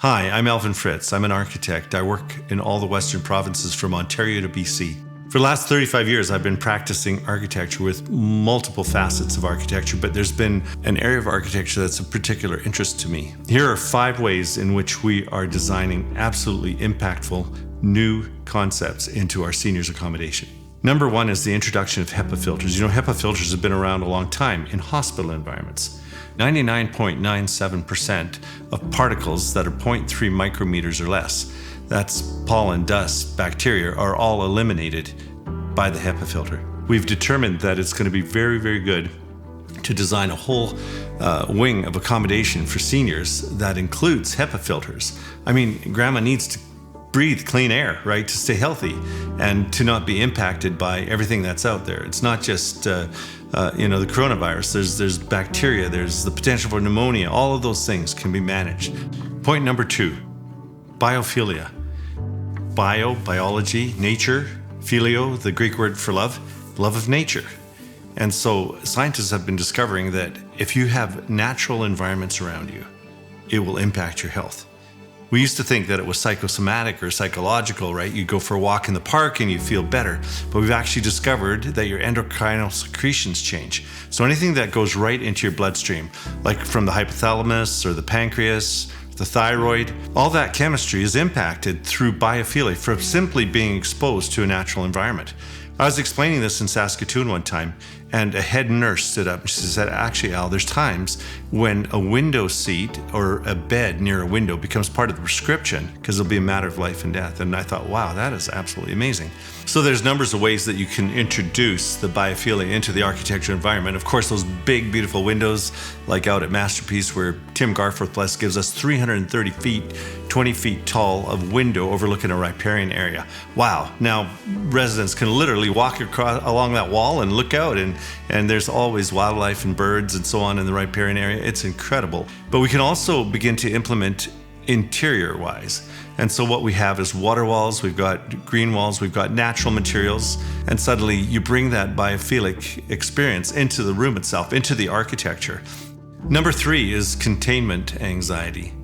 Hi, I'm Alvin Fritz. I'm an architect. I work in all the Western provinces from Ontario to BC. For the last 35 years, I've been practicing architecture with multiple facets of architecture, but there's been an area of architecture that's of particular interest to me. Here are 5 ways in which we are designing absolutely impactful new concepts into our seniors accommodation. Number 1 is the introduction of HEPA filters. You know, HEPA filters have been around a long time in hospital environments. 99.97% of particles that are 0.3 micrometers or less, that's pollen, dust, bacteria, are all eliminated by the HEPA filter. We've determined that it's going to be very, very good to design a whole wing of accommodation for seniors that includes HEPA filters. I mean, grandma needs to breathe clean air, right, to stay healthy and to not be impacted by everything that's out there. It's not just the coronavirus. There's bacteria, there's the potential for pneumonia. All of those things can be managed. Point number 2, biophilia. Biology, nature, phileo, the Greek word for love of nature. And so scientists have been discovering that if you have natural environments around you, it will impact your health. We used to think that it was psychosomatic or psychological, right? You go for a walk in the park and you feel better. But we've actually discovered that your endocrinal secretions change. So anything that goes right into your bloodstream, like from the hypothalamus or the pancreas, the thyroid, all that chemistry is impacted through biophilia from simply being exposed to a natural environment. I was explaining this in Saskatoon one time, and a head nurse stood up and she said, actually, Al, there's times when a window seat or a bed near a window becomes part of the prescription because it'll be a matter of life and death. And I thought, wow, that is absolutely amazing. So there's numbers of ways that you can introduce the biophilia into the architecture environment. Of course, those big, beautiful windows, like out at Masterpiece, where Tim Garforth Bless gives us 330 feet, 20 feet tall of window overlooking a riparian area. Wow. Now, residents can literally walk along that wall and look out, and there's always wildlife and birds and so on in the riparian area. It's incredible. But we can also begin to implement interior-wise. And so what we have is water walls, we've got green walls, we've got natural materials, and suddenly you bring that biophilic experience into the room itself, into the architecture. Number 3 is containment anxiety.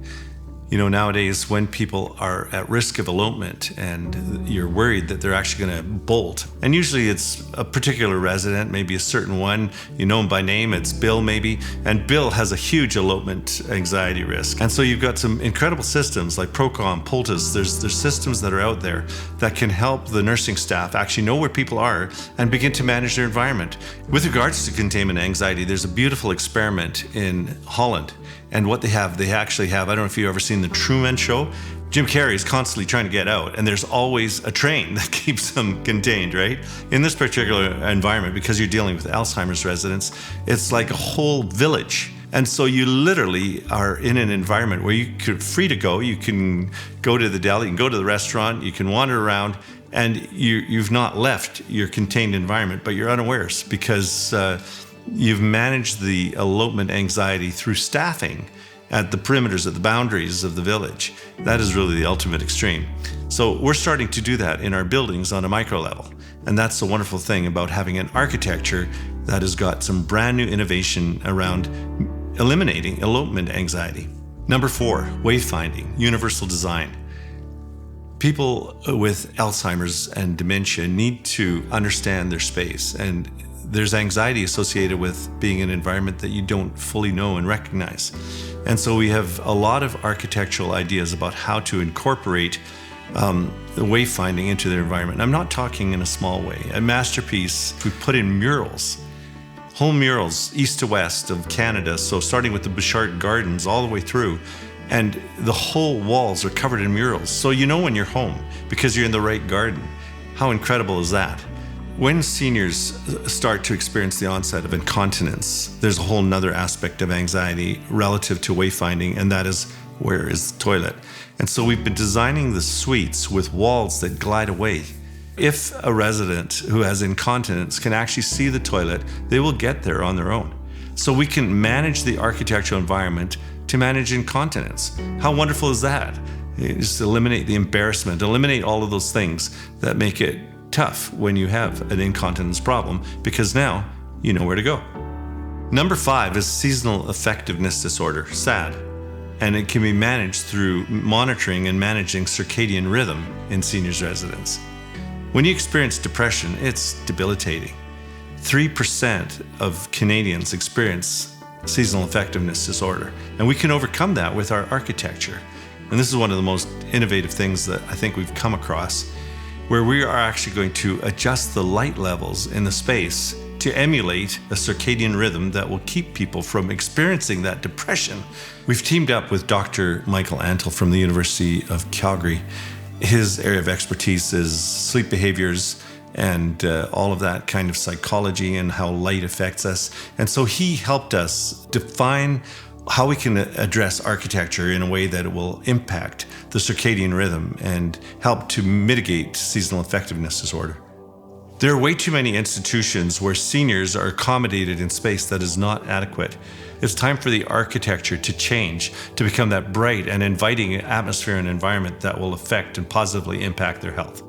You know, nowadays when people are at risk of elopement and you're worried that they're actually going to bolt, and usually it's a particular resident, maybe a certain one, you know him by name, it's Bill maybe, and Bill has a huge elopement anxiety risk. And so you've got some incredible systems like Procom, Poultice, there's systems that are out there that can help the nursing staff actually know where people are and begin to manage their environment. With regards to containment anxiety, there's a beautiful experiment in Holland. And what they actually have, I don't know if you've ever seen The Truman Show. Jim Carrey is constantly trying to get out, and there's always a train that keeps him contained, right? In this particular environment, because you're dealing with Alzheimer's residents, it's like a whole village. And so you literally are in an environment where you're free to go. You can go to the deli, you can go to the restaurant, you can wander around, and you've not left your contained environment, but you're unawares because you've managed the elopement anxiety through staffing at the perimeters, at the boundaries of the village. That is really the ultimate extreme. So we're starting to do that in our buildings on a micro level. And that's the wonderful thing about having an architecture that has got some brand new innovation around eliminating elopement anxiety. Number 4, wayfinding, universal design. People with Alzheimer's and dementia need to understand their space, and there's anxiety associated with being in an environment that you don't fully know and recognize. And so we have a lot of architectural ideas about how to incorporate the wayfinding into their environment. And I'm not talking in a small way. At Masterpiece, we put in murals, whole murals, east to west of Canada. So starting with the Bouchard Gardens all the way through. And the whole walls are covered in murals. So you know when you're home because you're in the right garden. How incredible is that? When seniors start to experience the onset of incontinence, there's a whole nother aspect of anxiety relative to wayfinding, and that is, where is the toilet? And so we've been designing the suites with walls that glide away. If a resident who has incontinence can actually see the toilet, they will get there on their own. So we can manage the architectural environment to manage incontinence. How wonderful is that? Just eliminate the embarrassment, eliminate all of those things that make it tough when you have an incontinence problem, because now you know where to go. Number 5 is seasonal affectiveness disorder, SAD. and it can be managed through monitoring and managing circadian rhythm in seniors' residence. When you experience depression, it's debilitating. 3% of Canadians experience seasonal effectiveness disorder, and we can overcome that with our architecture. And this is one of the most innovative things that I think we've come across, where we are actually going to adjust the light levels in the space to emulate a circadian rhythm that will keep people from experiencing that depression. We've teamed up with Dr. Michael Antle from the University of Calgary. His area of expertise is sleep behaviors and all of that kind of psychology and how light affects us. And so he helped us define how we can address architecture in a way that it will impact the circadian rhythm and help to mitigate seasonal effectiveness disorder. There are way too many institutions where seniors are accommodated in space that is not adequate. It's time for the architecture to change, to become that bright and inviting atmosphere and environment that will affect and positively impact their health.